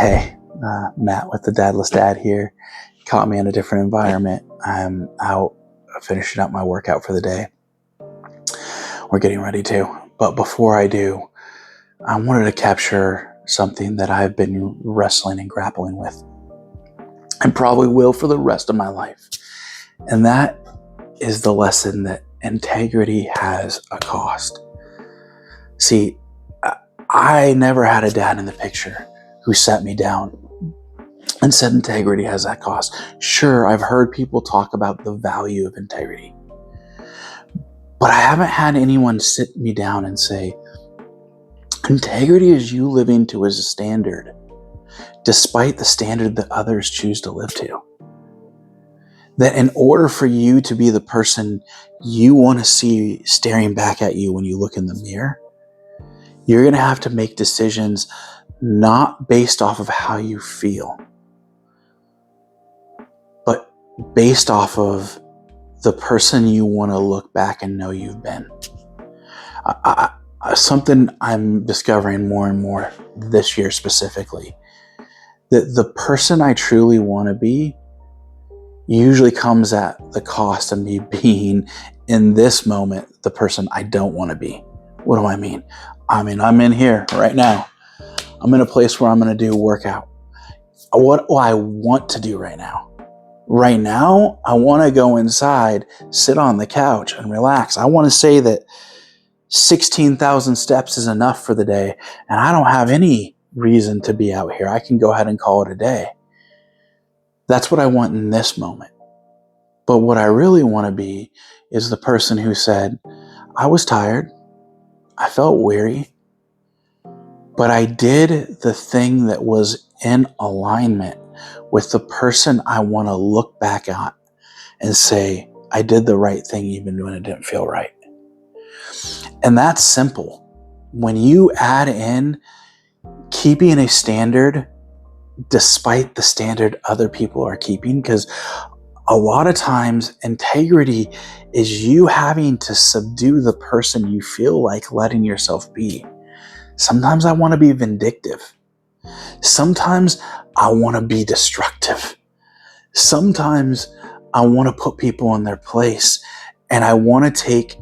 Hey, Matt with the Dadless Dad here. Caught me in a different environment. I'm out finishing up my workout for the day. We're getting ready to. But before I do, I wanted to capture something that I've been wrestling and grappling with, and probably will for the rest of my life. And that is the lesson that integrity has a cost. See, I never had a dad in the picture who sat me down and said integrity has that cost. Sure, I've heard people talk about the value of integrity, but I haven't had anyone sit me down and say, integrity is you living to a standard, despite the standard that others choose to live to. That in order for you to be the person you want to see staring back at you when you look in the mirror, you're going to have to make decisions not based off of how you feel, but based off of the person you want to look back and know you've been. Something I'm discovering more and more this year specifically, that the person I truly want to be usually comes at the cost of me being, in this moment, the person I don't want to be. What do I mean? I'm in here right now. I'm in a place where I'm going to do a workout. What do I want to do right now? Right now, I want to go inside, sit on the couch, and relax. I want to say that 16,000 steps is enough for the day, and I don't have any reason to be out here. I can go ahead and call it a day. That's what I want in this moment. But what I really want to be is the person who said, I was tired, I felt weary, but I did the thing that was in alignment with the person I want to look back at and say, I did the right thing even when it didn't feel right. And that's simple. When you add in keeping a standard despite the standard other people are keeping, because a lot of times integrity is you having to subdue the person you feel like letting yourself be. Sometimes I want to be vindictive. Sometimes I want to be destructive. Sometimes I want to put people in their place, and I want to take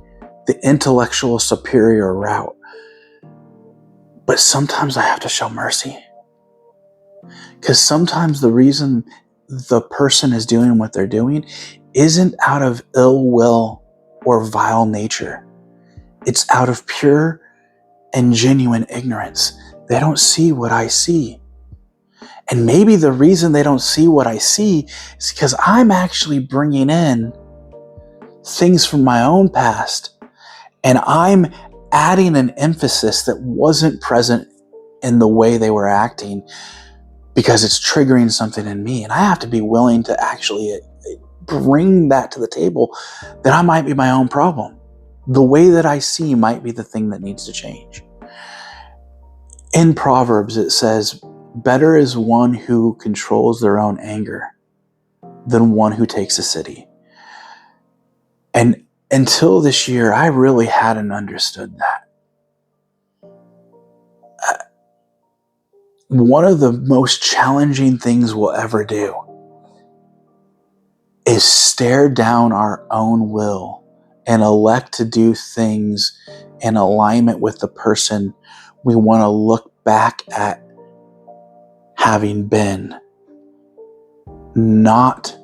the intellectual superior route. But sometimes I have to show mercy. Because sometimes the reason the person is doing what they're doing isn't out of ill will or vile nature. It's out of pure and genuine ignorance. They don't see what I see. And maybe the reason they don't see what I see is because I'm actually bringing in things from my own past, and I'm adding an emphasis that wasn't present in the way they were acting because it's triggering something in me. And I have to be willing to actually bring that to the table, that I might be my own problem. The way that I see might be the thing that needs to change. In Proverbs, it says, better is one who controls their own anger than one who takes a city. And until this year, I really hadn't understood that. One of the most challenging things we'll ever do is stare down our own will and elect to do things in alignment with the person we want to look back at having been, not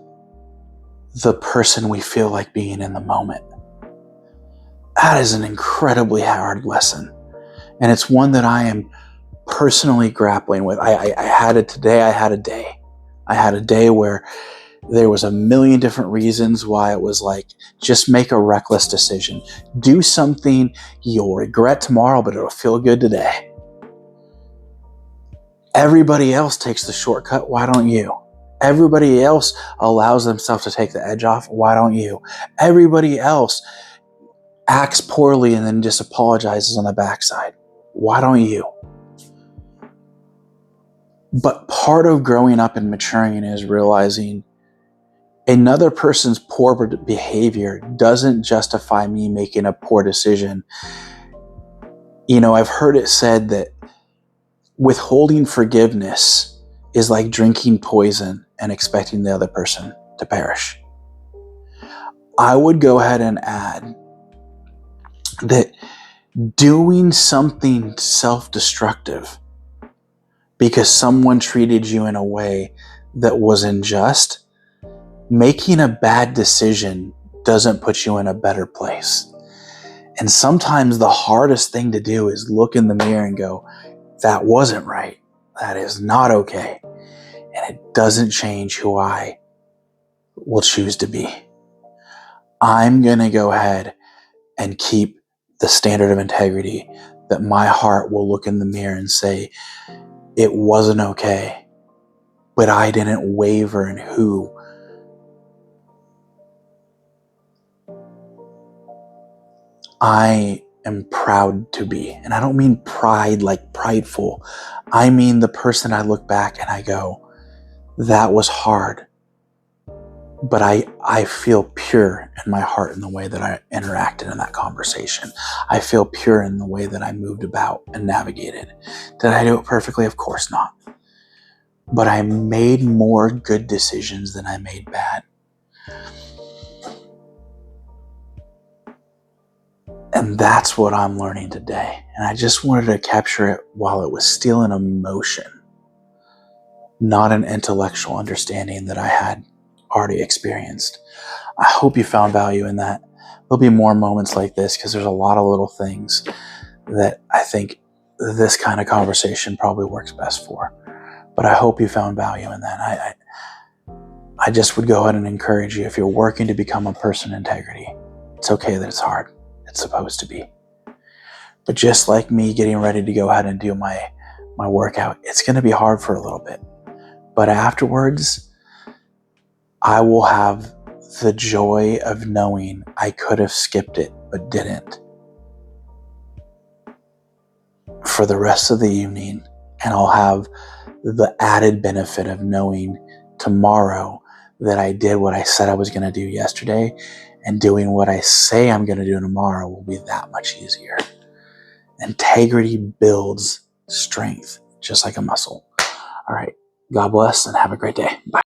the person we feel like being in the moment. That is an incredibly hard lesson. And it's one that I am personally grappling with. I had it today. I had a day where there was a million different reasons why it was like, just make a reckless decision. Do something you'll regret tomorrow, but it'll feel good today. Everybody else takes the shortcut. Why don't you? Everybody else allows themselves to take the edge off. Why don't you? Everybody else acts poorly and then just apologizes on the backside. Why don't you? But part of growing up and maturing is realizing another person's poor behavior doesn't justify me making a poor decision. You know, I've heard it said that withholding forgiveness is like drinking poison and expecting the other person to perish. I would go ahead and add that doing something self-destructive because someone treated you in a way that was unjust, making a bad decision doesn't put you in a better place. And sometimes the hardest thing to do is look in the mirror and go, that wasn't right. That is not okay. And it doesn't change who I will choose to be. I'm going to go ahead and keep the standard of integrity that my heart will look in the mirror and say, it wasn't okay, but I didn't waver in who I am proud to be. And I don't mean pride like prideful. I mean the person I look back and I go, that was hard, but I feel pure in my heart in the way that I interacted in that conversation. I feel pure in the way that I moved about and navigated. Did I do it perfectly? Of course not. But I made more good decisions than I made bad. And that's what I'm learning today. And I just wanted to capture it while it was still an emotion, not an intellectual understanding that I had already experienced. I hope you found value in that. There'll be more moments like this because there's a lot of little things that I think this kind of conversation probably works best for. But I hope you found value in that. I just would go ahead and encourage you, if you're working to become a person of integrity, it's okay that it's hard. It's supposed to be. But just like me getting ready to go ahead and do my workout, it's going to be hard for a little bit. But afterwards, I will have the joy of knowing I could have skipped it, but didn't, for the rest of the evening. And I'll have the added benefit of knowing tomorrow that I did what I said I was going to do yesterday, and doing what I say I'm going to do tomorrow will be that much easier. Integrity builds strength, just like a muscle. All right. God bless and have a great day. Bye.